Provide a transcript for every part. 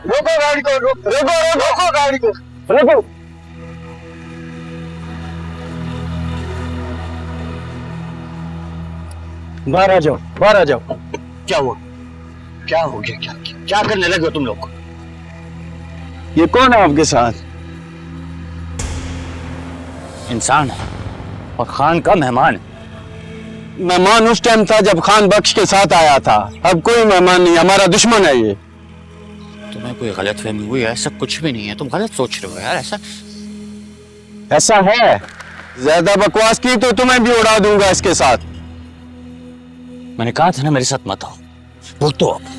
रोको गाड़ी को, रोको रोको रोको गाड़ी को, रोको। बाहर आ जाओ, बाहर आ जाओ। क्या हुआ? क्या हो गया? क्या करने लगे हो तुम लोग? ये कौन है आपके साथ? इंसान है और खान का मेहमान है। मेहमान उस टाइम था जब खान बख्श के साथ आया था, अब कोई मेहमान नहीं, हमारा दुश्मन है ये। तुम्हें कोई गलतफहमी हुई है? ऐसा कुछ भी नहीं है, तुम गलत सोच रहे हो यार। ऐसा है? ज्यादा बकवास की तो तुम्हें भी उड़ा दूंगा इसके साथ। मैंने कहा था ना मेरे साथ मत आओ। बोल तो अब।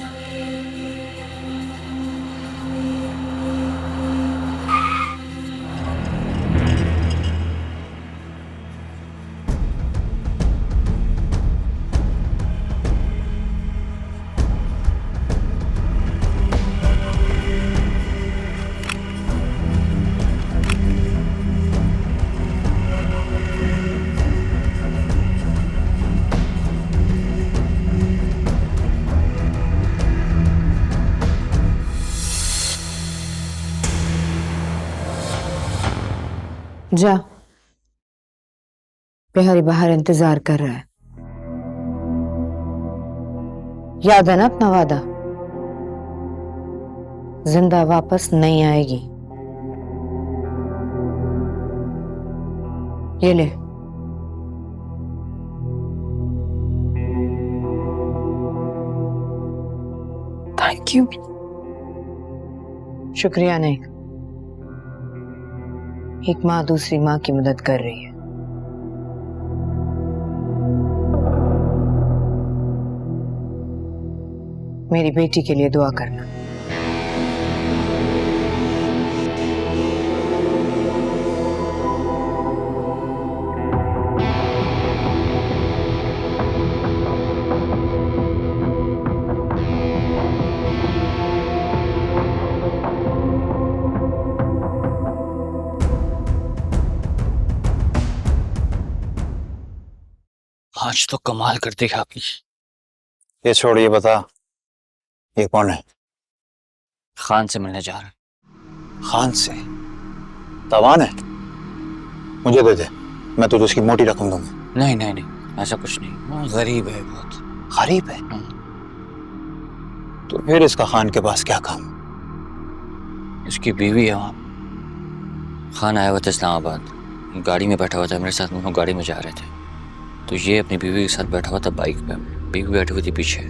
जा, बिहारी बाहर इंतजार कर रहा है। याद है ना अपना वादा? जिंदा वापस नहीं आएगी। ये ले। Thank you. शुक्रिया नहीं, एक माँ दूसरी माँ की मदद कर रही है। मेरी बेटी के लिए दुआ करना। आज तो कमाल कर दिया आपने। ये छोड़, ये बता, ये कौन है? खान से मिलने जा रहा है। खान से? तवान है? मुझे दे दे, मैं तुझे उसकी मोटी रकम दूंगा। नहीं नहीं नहीं, ऐसा कुछ नहीं, वो गरीब है बहुत। गरीब है? तो फिर इसका खान के पास क्या काम? इसकी बीवी है वहाँ। खान आया हुआ था इस्लामाबाद, गाड़ी में बैठा हुआ था मेरे साथ, हम गाड़ी में जा रहे थे तो ये अपनी बीवी के साथ बैठा हुआ था बाइक पे। बीवी बैठी हुई थी पीछे।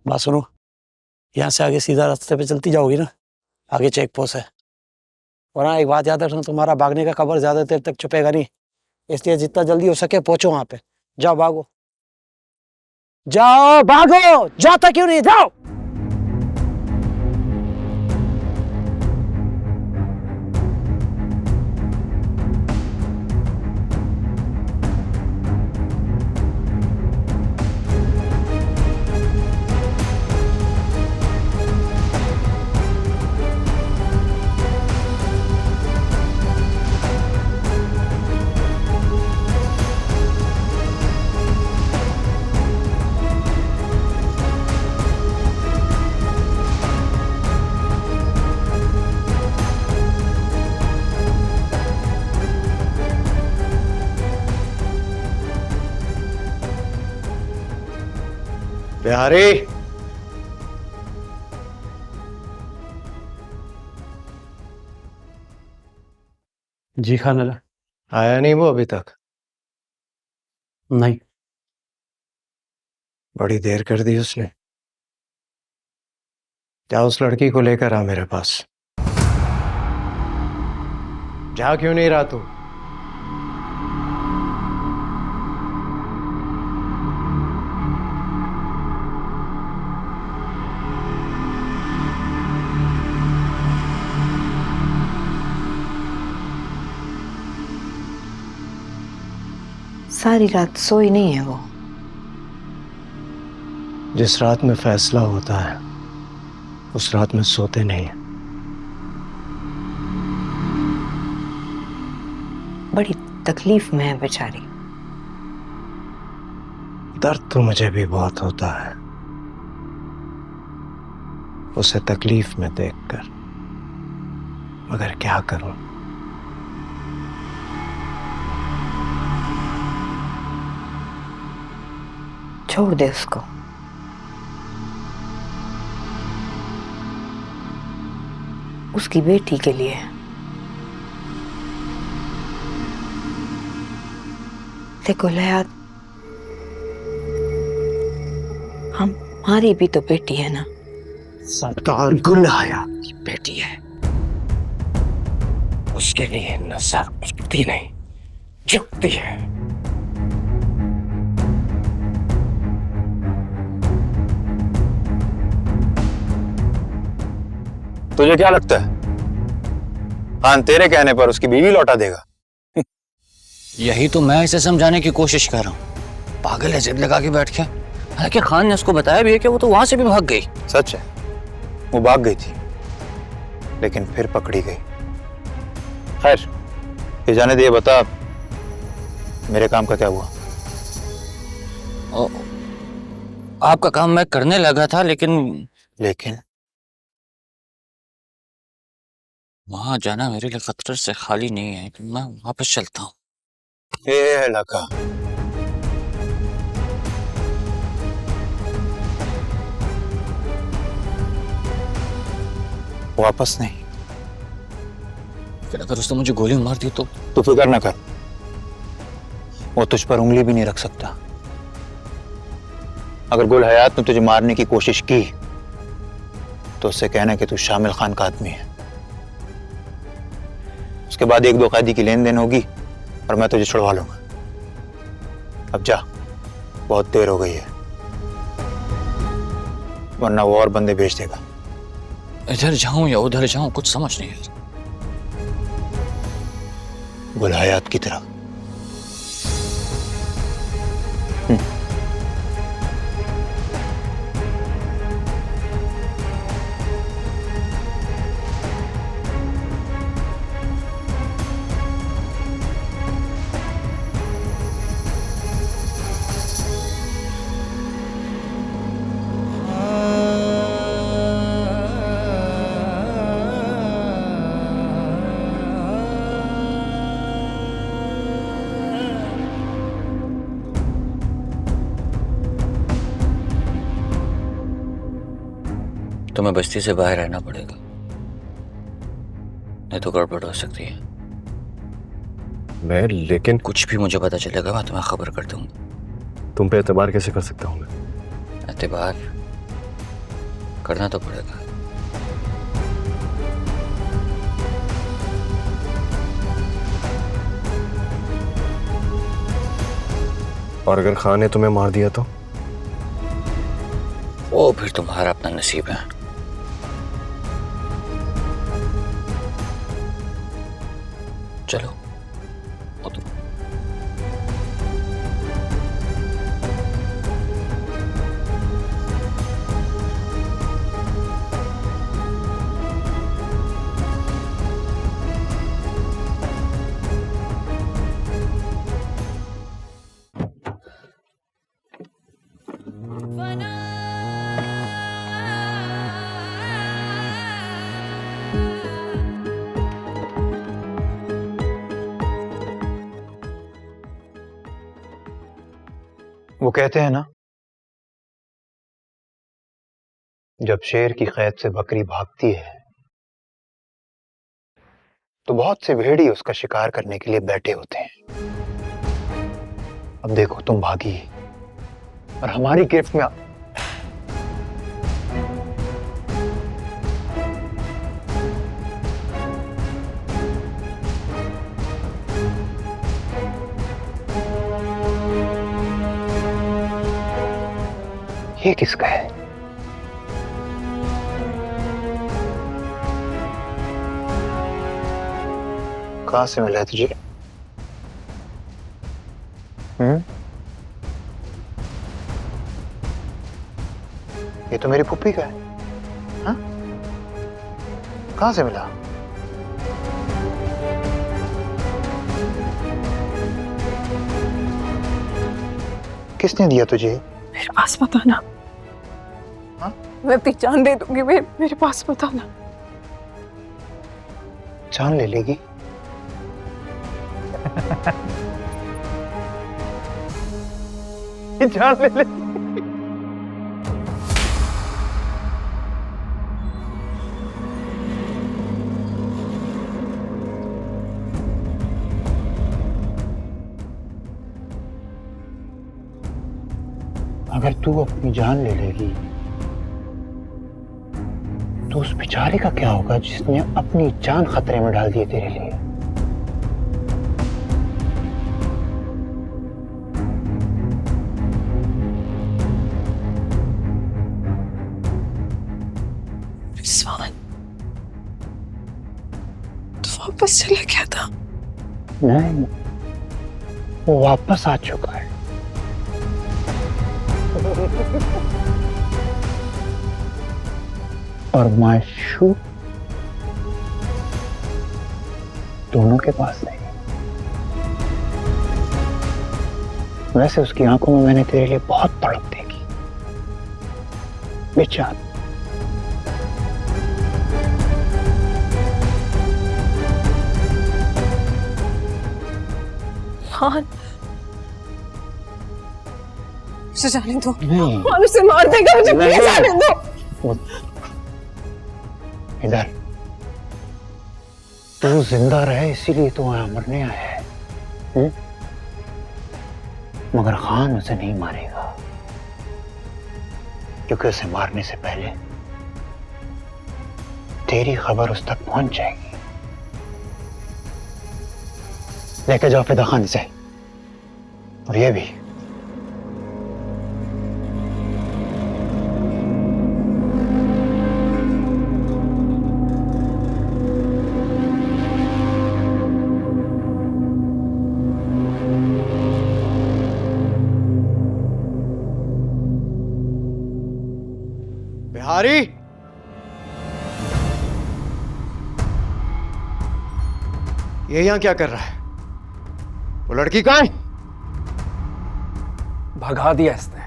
बात सुनो, यहाँ से आगे सीधा रास्ते पे चलती जाओगी ना, आगे चेक पोस्ट है। और हाँ, एक बात याद रखना, तुम्हारा भागने का खबर ज्यादा देर तक छुपेगा नहीं, इसलिए जितना जल्दी हो सके पहुंचो वहां पे। जाओ भागो, जाओ भागो, जाता क्यों नहीं, जाओ। बिहारी, जी खाना आया नहीं वो अभी तक? नहीं। बड़ी देर कर दी उसने। जा उस लड़की को लेकर आ मेरे पास। जा क्यों नहीं रहा तू? सारी रात सोई नहीं है वो। जिस रात में फैसला होता है उस रात में सोते नहीं हैं। बड़ी तकलीफ में है बेचारी। दर्द तो मुझे भी बहुत होता है उसे तकलीफ में देखकर, मगर क्या करूं। छोड़ दे उसको। उसकी बेटी के लिए। देखो लयात, हमारी भी तो बेटी है ना। सरदार गुल हयात की बेटी है, उसके लिए नजर उठती नहीं झुकती है। तुझे क्या लगता है खान तेरे कहने पर उसकी बीवी लौटा देगा? यही तो मैं इसे समझाने की कोशिश कर रहा हूँ। पागल है, जिद लगा के बैठ गया। हालांकि खान ने उसको बताया भी है कि वो तो वहां से भी भाग गई। सच है, वो भाग गई थी लेकिन फिर पकड़ी गई। खैर ये जाने दे, बता मेरे काम का क्या हुआ? आपका काम मैं करने लगा था, लेकिन वहां जाना मेरे लिए खतरे से खाली नहीं है। मैं वापस चलता हूँ। ये लगा वापस नहीं। फिर अगर उसने मुझे गोली मार दी तो? तू फिक्र ना कर, वो तुझ पर उंगली भी नहीं रख सकता। अगर गुल हयात ने तुझे मारने की कोशिश की तो उससे कहना कि तू शामिल खान का आदमी है। उसके बाद एक दो कैदी की लेन देन होगी और मैं तुझे छुड़वा लूंगा। अब जा, बहुत देर हो गई है, वरना वो और बंदे भेज देगा। इधर जाऊं या उधर जाऊं कुछ समझ नहीं आता। गुल हयात की तरह। तुम्हें बस्ती से बाहर रहना पड़ेगा, नहीं तो गड़बड़ हो सकती है। लेकिन कुछ भी मुझे पता चलेगा मैं तुम्हें खबर कर दूंगा। तुम पे एतबार कैसे कर सकता हूँ मैं? एतबार करना तो पड़ेगा। और अगर खान ने तुम्हें मार दिया तो? वो फिर तुम्हारा अपना नसीब है। चलो उठो। वो कहते हैं ना, जब शेर की कैद से बकरी भागती है तो बहुत से भेड़िए उसका शिकार करने के लिए बैठे होते हैं। अब देखो तुम भागी और हमारी गिरफ्त में ये किसका है? कहां से मिला है तुझे? ये तो मेरी पुप्पी का है। हाँ? कहां से मिला? किसने दिया तुझे? मेरे पास बताना। हाँ? मैं अपनी जान दे दूंगी। मेरे पास बताना। जान ले लेगी? जान ले ले। अगर तू अपनी जान ले लेगी तो उस बेचारे का क्या होगा जिसने अपनी जान खतरे में डाल दी तेरे लिए? रिजवान, तू वापस चला गया था? नहीं, वो वापस आ चुका है। और माशूक दोनों के पास नहीं। वैसे उसकी आंखों में मैंने तेरे लिए बहुत तड़प देखी। बेचारा खान, मुझे जाने दो। नहीं, खान उसे मार देगा मुझे। प्लीज जाने दो। इधर तू जिंदा रहे इसीलिए तो यहाँ मरने आया है। मगर खान उसे नहीं मारेगा क्योंकि उसे मारने से पहले तेरी खबर उस तक पहुंच जाएगी। लेके जाओ फिदा खान से, और ये भी। बिहारी, ये यहां क्या कर रहा है? वो लड़की कहां है? भगा दिया इसने।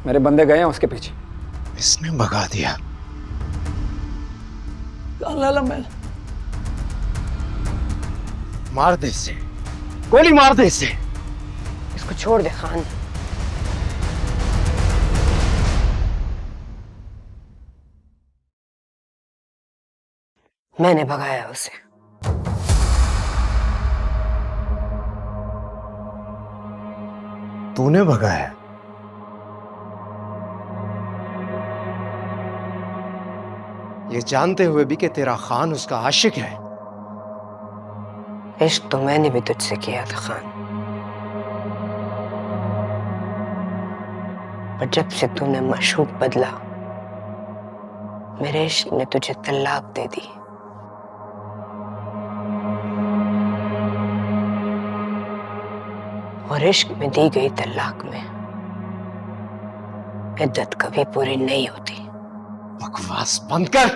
मेरे बंदे गए हैं उसके पीछे। इसने भगा दिया? मार दे इसे, गोली मार दे इसे। इसको छोड़ दे खान। मैंने भगाया उसे। तूने भगाया? ये जानते हुए भी कि तेरा खान उसका आशिक है। इश्क तो मैंने भी तुझसे किया था खान, पर जब से तूने माशूक बदला मेरे इश्क ने तुझे तलाक दे दी। और इश्क में दी गई तलाक में इद्दत कभी पूरी नहीं होती। बकवास बंद कर।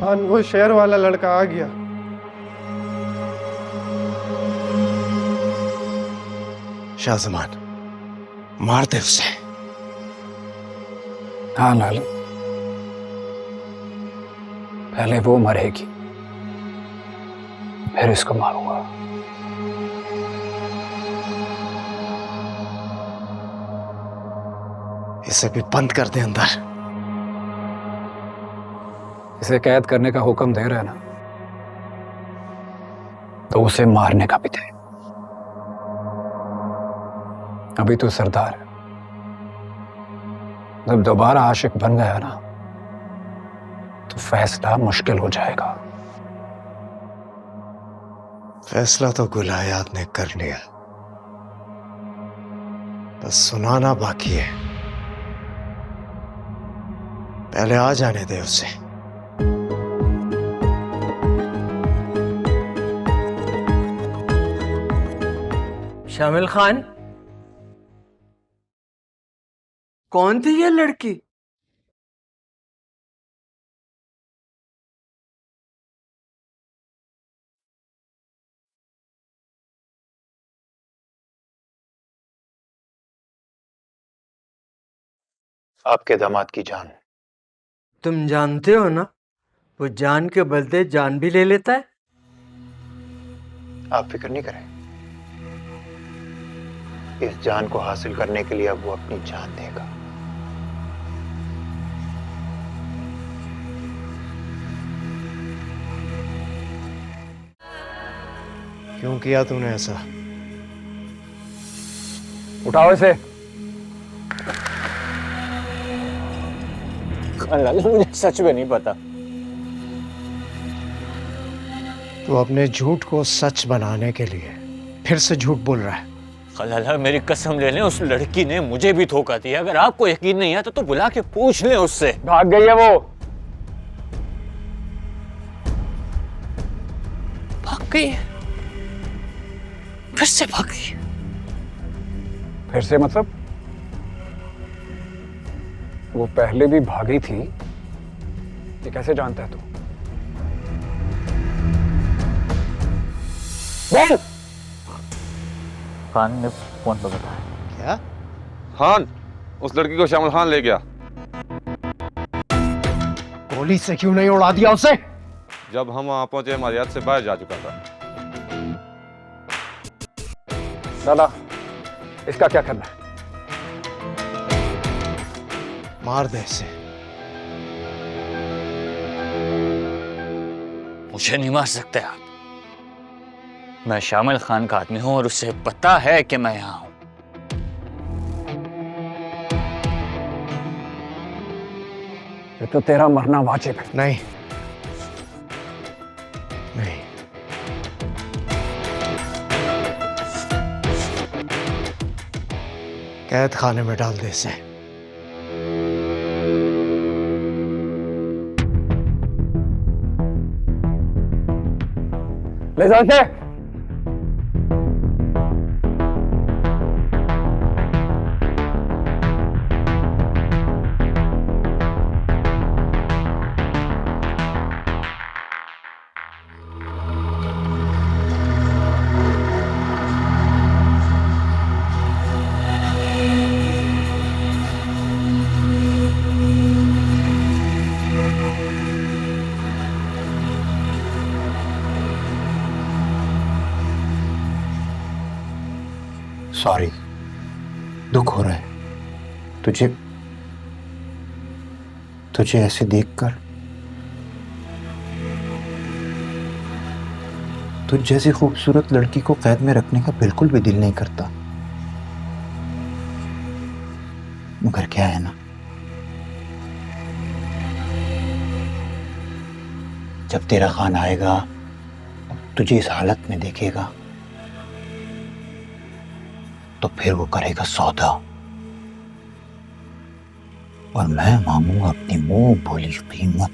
हाँ, वो शहर वाला लड़का आ गया। शाहजमान, मार दे उसे। हाँ लालू, पहले वो मरेगी, फिर इसको मारूंगा। इसे भी बंद कर दे अंदर। इसे कैद करने का हुक्म दे रहे हैं ना, तो उसे मारने का भी दे। अभी तो सरदार है, जब दोबारा आशिक बन गया ना तो फैसला मुश्किल हो जाएगा। फैसला तो गुलायात ने कर लिया, बस सुनाना बाकी है। पहले आ जाने दे उसे। शामिल खान, कौन थी ये लड़की? आपके दामाद की जान। तुम जानते हो ना, वो जान के बदले जान भी ले लेता है। आप फिक्र नहीं करें, इस जान को हासिल करने के लिए अब वो अपनी जान देगा। क्यों किया तूने ऐसा? उठाओ इसे। मुझे सच में नहीं पता। तू अपने झूठ को सच बनाने के लिए फिर से झूठ बोल रहा है। खलाला, मेरी कसम ले लें, उस लड़की ने मुझे भी धोखा दिया। अगर आपको यकीन नहीं आता तो बुला के पूछ लें उससे। भाग गई है वो। भाग गई? फिर से भाग गई? फिर से मतलब? वो पहले भी भागी थी, ये कैसे जानता है तू? बोल। खान ने फोन पर बताया। क्या? खान, उस लड़की को शामिल खान ले गया। गोली से क्यों नहीं उड़ा दिया उसे? जब हम वहां पहुंचे हमारी याद से बाहर जा चुका था। लाला, इसका क्या करना है? मार दे इसे। मुझे नहीं मार सकते आप। मैं शामिल खान का आदमी हूं और उसे पता है कि मैं यहां हूं। ये तो तेरा मरना वाजिब है। नहीं नहीं, कैद खाने में डाल दे इसे। ले जाओ इसे। सॉरी, दुख हो रहा है तुझे ऐसे देखकर। तुझ जैसी खूबसूरत लड़की को कैद में रखने का बिल्कुल भी दिल नहीं करता, मगर क्या है ना, जब तेरा खान आएगा तुझे इस हालत में देखेगा तो फिर वो करेगा सौदा और मैं मांगूंगा अपनी मुंह बोली कीमत।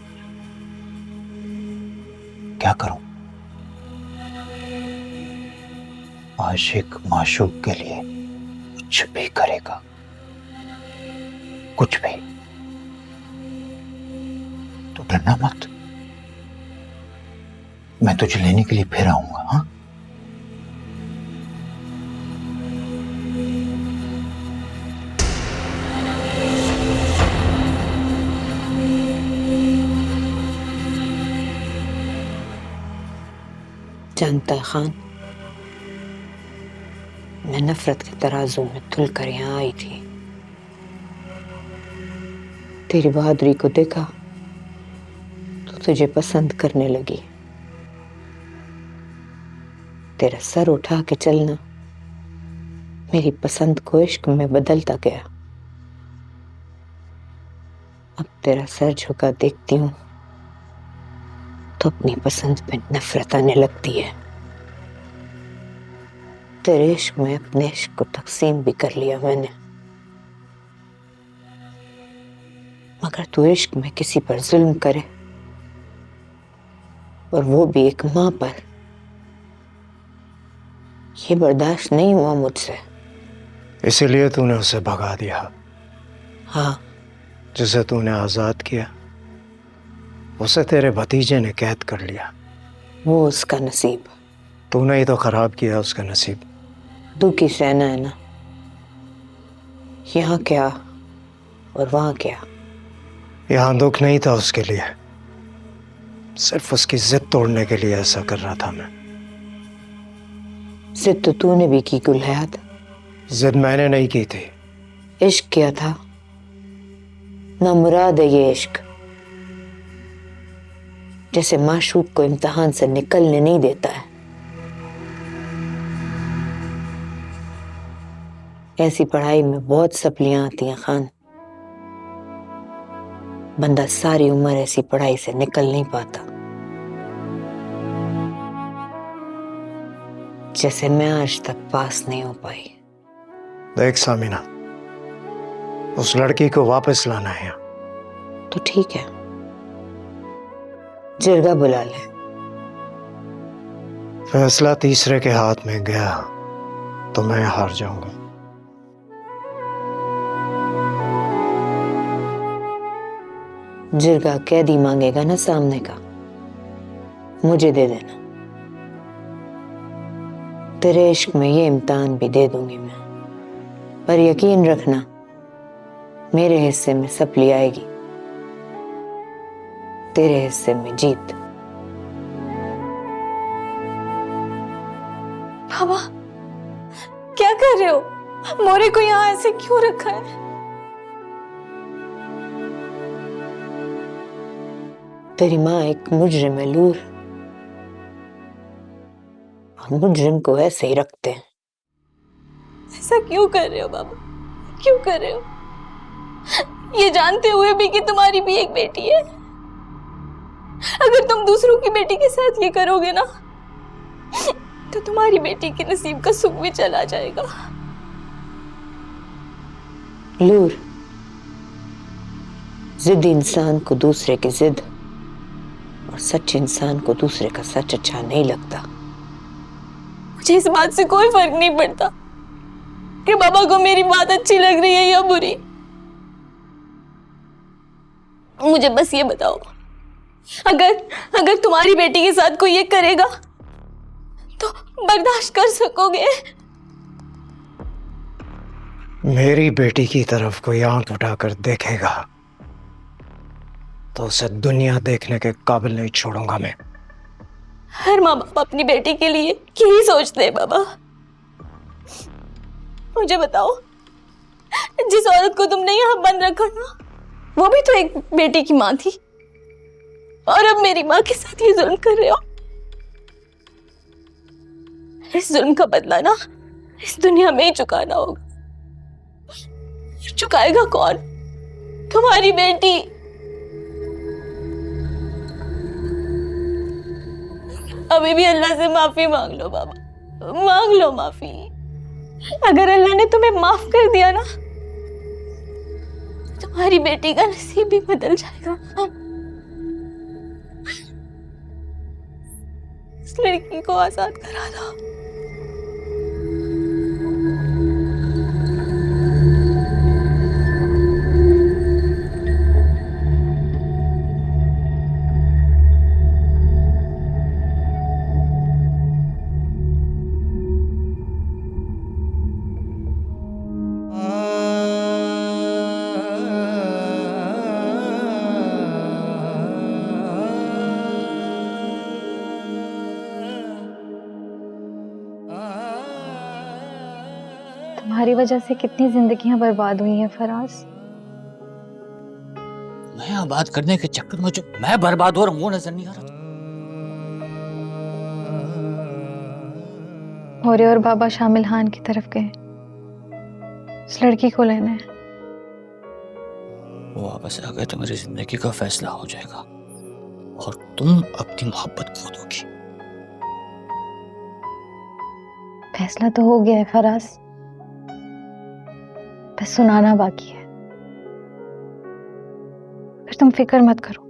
क्या करूं? आशिक माशूक के लिए कुछ भी करेगा, कुछ भी। तो डरना मत, मैं तुझे लेने के लिए फिर आऊंगा। हाँ, जानता है खान, मैं नफरत के तराजू में तुल कर यहाँ आई थी, तेरी बहादुरी को देखा तो तुझे पसंद करने लगी। तेरा सर उठा के चलना मेरी पसंद को इश्क में बदलता गया। अब तेरा सर झुका देखती हूँ तो अपनी पसंद पे नफरत आने लगती है। तेरे इश्क में अपने इश्क को तकसीम भी कर लिया मैंने, मगर तू इश्क में किसी पर जुल्म करे और वो भी एक माँ पर, ये बर्दाश्त नहीं हुआ मुझसे। इसीलिए तूने उसे भगा दिया। हाँ, जिसे तूने आजाद किया उसे तेरे भतीजे ने कैद कर लिया। वो उसका नसीब। तूने ही तो खराब किया उसका नसीब। दुख की सहना है ना, यहाँ क्या और वहां क्या। यहाँ दुख नहीं था उसके लिए, सिर्फ उसकी जिद तोड़ने के लिए ऐसा कर रहा था मैं। जिद तो तूने भी की गुल हयात। जिद मैंने नहीं की थी। इश्क किया था ना, मुराद है ये इश्क। जैसे माशूक को इम्तिहान से निकलने नहीं देता है, ऐसी पढ़ाई में बहुत सपलियां आती हैं खान। बंदा सारी उम्र ऐसी पढ़ाई से निकल नहीं पाता। जैसे मैं आज तक पास नहीं हो पाई। देख सामिना, उस लड़की को वापस लाना है यहाँ। तो ठीक है, जिरगा बुला ले। फैसला तीसरे के हाथ में गया तो मैं हार जाऊंगा। जिरगा कैदी मांगेगा ना सामने का, मुझे दे देना। तेरे इश्क में ये इम्तिहान भी दे दूंगी मैं, पर यकीन रखना मेरे हिस्से में सपली आएगी, तेरे हिस्से में जीत। बाबा क्या कर रहे हो? मोरे को यहाँ ऐसे क्यों रखा है? तेरी माँ एक मुजरिम है लूर, और मुजरिम को ऐसे ही रखते हैं। ऐसा क्यों कर रहे हो बाबा, क्यों कर रहे हो? ये जानते हुए भी कि तुम्हारी भी एक बेटी है। अगर तुम दूसरों की बेटी के साथ ये करोगे ना, तो तुम्हारी बेटी के नसीब का सुख भी चला जाएगा। लूर, जिद्दी इंसान को दूसरे की जिद और सच्चे इंसान को दूसरे का सच अच्छा नहीं लगता। मुझे इस बात से कोई फर्क नहीं पड़ता कि बाबा को मेरी बात अच्छी लग रही है या बुरी। मुझे बस ये बताओ, अगर तुम्हारी बेटी के साथ कोई ये करेगा तो बर्दाश्त कर सकोगे? मेरी बेटी की तरफ कोई आंख उठाकर देखेगा तो उसे दुनिया देखने के काबिल नहीं छोड़ूंगा मैं। हर माँ बाप अपनी बेटी के लिए यही सोचते हैं बाबा। मुझे बताओ, जिस औरत को तुमने यहाँ बंद रखा ना, वो भी तो एक बेटी की माँ थी, और अब मेरी माँ के साथ ये जुल्म कर रहे हो। इस जुल्म का बदला ना इस दुनिया में ही चुकाना होगा। चुकाएगा कौन? तुम्हारी बेटी। अभी भी अल्लाह से माफी मांग लो बाबा, मांग लो माफी। अगर अल्लाह ने तुम्हें माफ कर दिया ना, तुम्हारी बेटी का नसीब भी बदल जाएगा। इस लड़की को आजाद करा दो। तुम्हारी वजह से कितनी जिंदगियां बर्बाद हुई हैं फराज। मैं आबाद करने के चक्कर में जो मैं बर्बाद हो रहा हूँ वो नजर नहीं आ रहा। मोरे और बाबा शामिल खान की तरफ गए उस लड़की को लेने। वो वापस आ गए तो मेरी जिंदगी का फैसला हो जाएगा और तुम अपनी मोहब्बत खो दोगी। फैसला तो हो गया है फराज, बस सुनाना बाकी है। फिर तुम फिक्र मत करो,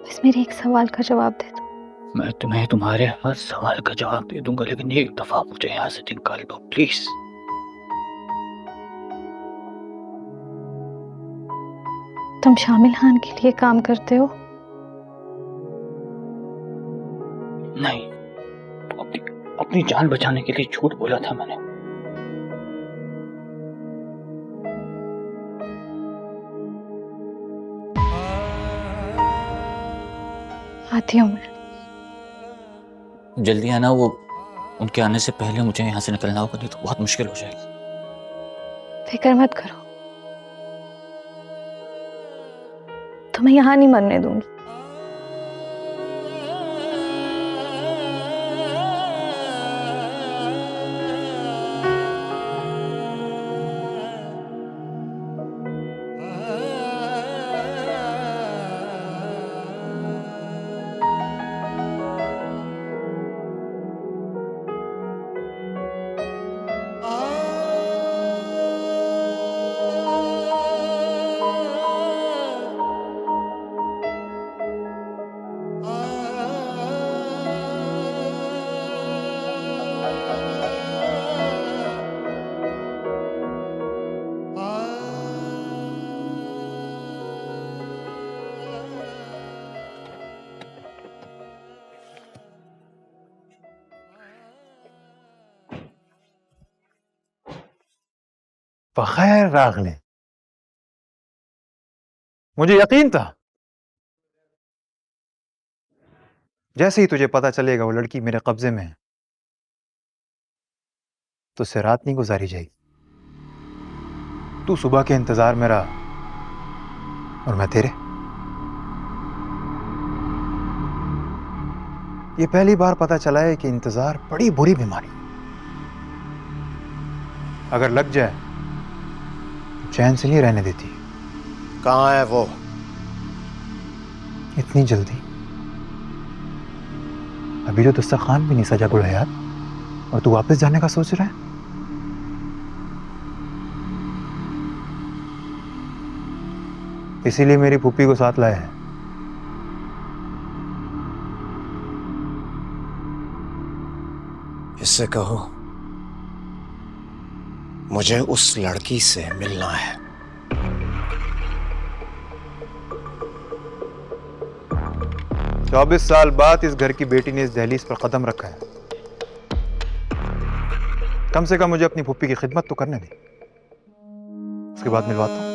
बस मेरे एक सवाल का जवाब दे दो। मैं तुम्हें तुम्हारे हर सवाल का जवाब दे दूंगा, लेकिन एक दफा मुझे यहाँ से निकाल दो प्लीज। तुम शामिल खान के लिए काम करते हो? नहीं, अपनी जान बचाने के लिए झूठ बोला था मैंने। आती हूँ मैं। जल्दी आना, वो उनके आने से पहले मुझे यहाँ से निकलना होगा, नहीं तो बहुत मुश्किल हो जाएगी। फिक्र मत करो, तुम्हें यहाँ नहीं मरने दूंगी। बखैर रागले, मुझे यकीन था जैसे ही तुझे पता चलेगा वो लड़की मेरे कब्जे में है तो उससे रात नहीं गुजारी जाएगी। तू सुबह के इंतजार में रहा और मैं तेरे। ये पहली बार पता चला है कि इंतजार बड़ी बुरी बीमारी, अगर लग जाए तो चैन से नहीं रहने देती। कहाँ है वो? इतनी जल्दी? अभी तो दस्तरखान खान भी नहीं सजा गुल हयात और तू वापस जाने का सोच रहा है? इसीलिए मेरी फूफी को साथ लाया है। इससे कहो मुझे उस लड़की से मिलना है। तो 24 साल बाद इस घर की बेटी ने इस दहलीज पर कदम रखा है। कम से कम मुझे अपनी फूफी की खिदमत तो करने दे, उसके बाद मिलवाता हूं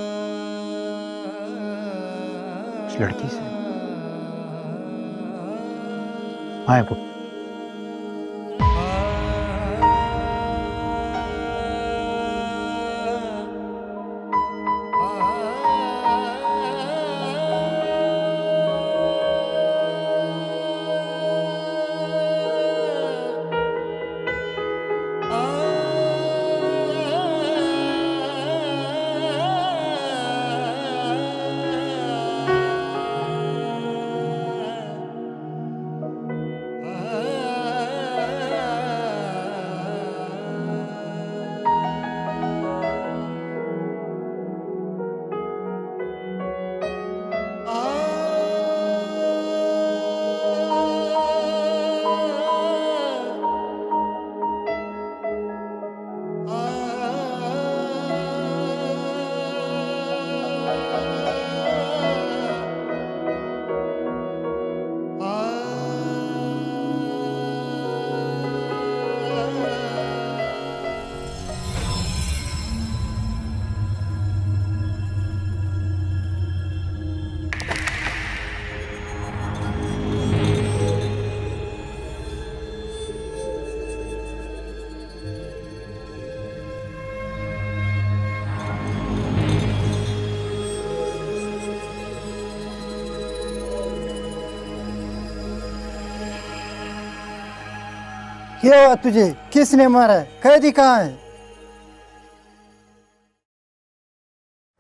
उस लड़की से। हाँ फूफी। क्या हुआ तुझे? किसने मारा है? कैदी कहाँ है?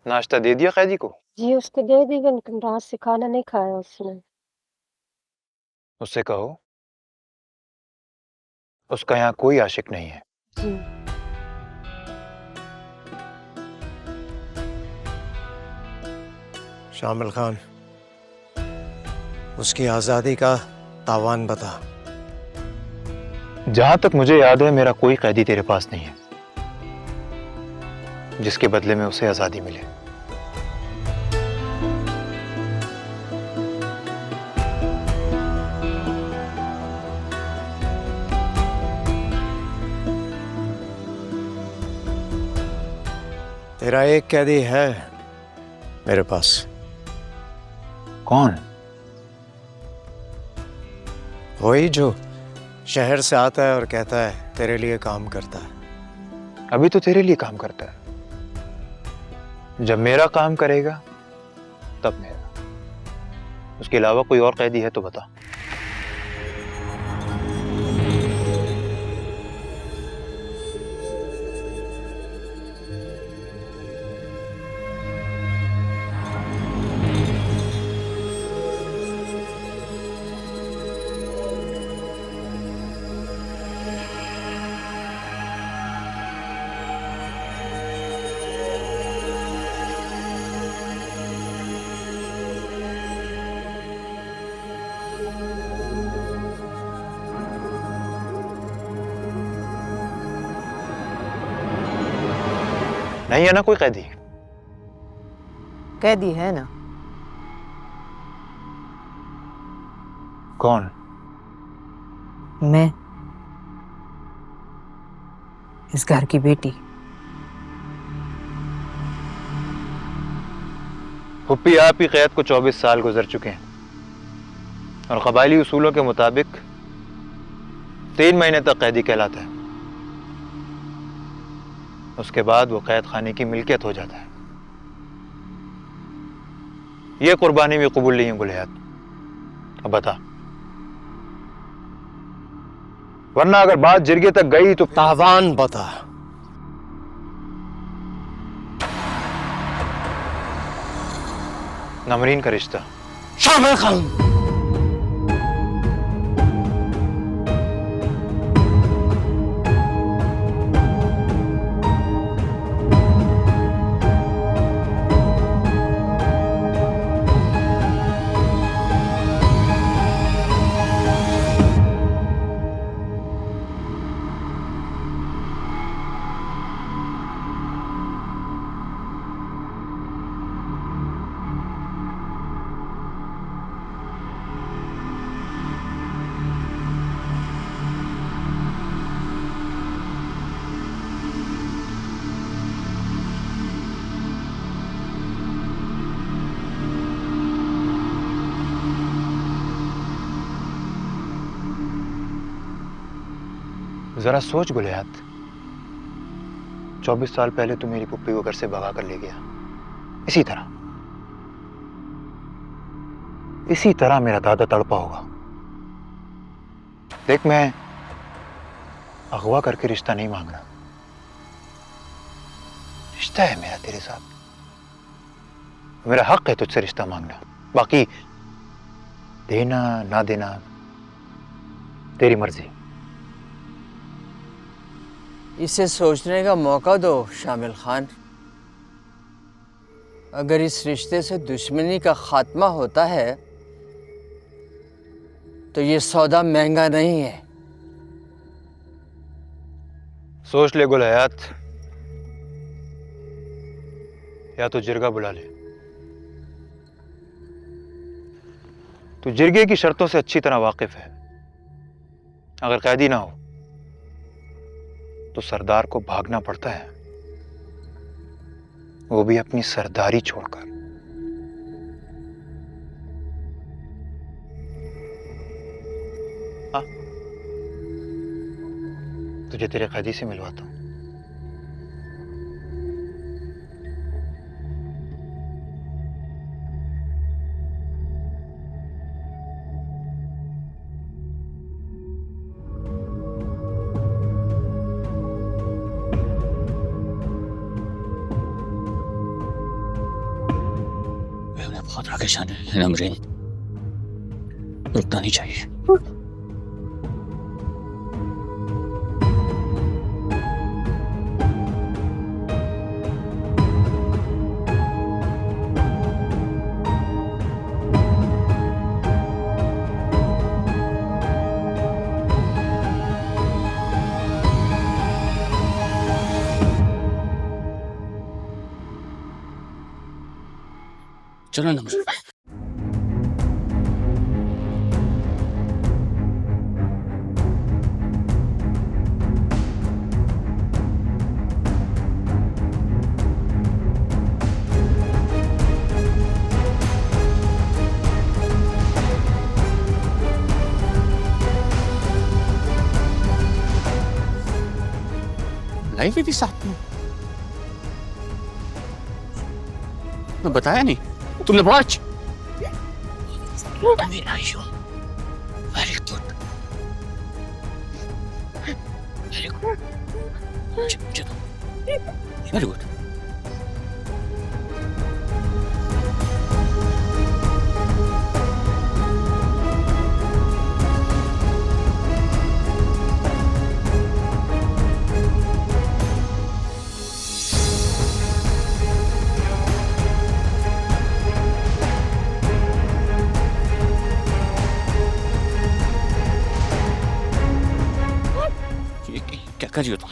नाश्ता दे दिया कैदी को? जी उसको दे दी, लेकिन रात से खाना नहीं खाया उसने। उससे कहो उसका यहाँ कोई आशिक नहीं है। जी शामिल खान, उसकी आज़ादी का तावान बता। जहां तक मुझे याद है मेरा कोई कैदी तेरे पास नहीं है जिसके बदले में उसे आजादी मिले। तेरा एक कैदी है मेरे पास। कौन? वही जो शहर से आता है और कहता है तेरे लिए काम करता है। अभी तो तेरे लिए काम करता है, जब मेरा काम करेगा तब मेरा। उसके अलावा कोई और कैदी है तो बता। नहीं है ना कोई कैदी? कैदी है ना। कौन? मैं, इस घर की बेटी। फुप्पी आप ही कैद को 24 साल गुजर चुके हैं और कबायली उसूलों के मुताबिक 3 महीने तक कैदी कहलाता है। उसके बाद वो कैद खाने की मिल्कियत हो जाता है। ये कुर्बानी भी कबूल नहीं है गुलहयात। अब बता, वरना अगर बात जिरगे तक गई तो तावान बता। नमरीन का रिश्ता। शामिल खान, जरा सोच गुलहयात, 24 साल पहले तू मेरी पुप्पी को घर से भगा कर ले गया। इसी तरह मेरा दादा तड़पा होगा। देख, मैं अगवा करके रिश्ता नहीं मांग रहा। रिश्ता है मेरा तेरे साथ, मेरा हक है तुझसे रिश्ता मांगना। बाकी देना ना देना तेरी मर्जी। इसे सोचने का मौका दो शामिल खान। अगर इस रिश्ते से दुश्मनी का खात्मा होता है तो ये सौदा महंगा नहीं है। सोच ले गुलहयात, या तो जिरगा बुला ले। तू जिरगे की शर्तों से अच्छी तरह वाकिफ है। अगर कैदी ना हो तो सरदार को भागना पड़ता है, वो भी अपनी सरदारी छोड़कर। हाँ, तुझे तेरे कैदी से मिलवाता हूं। बहुत आगे जाना है नमरीन, रुकना नहीं चाहिए। चलो नमरीन। लाइफ भी थी साथ में, मैं बताया नहीं तुमने? Watch very good, very good, very good. क्या कर रही हो तुम?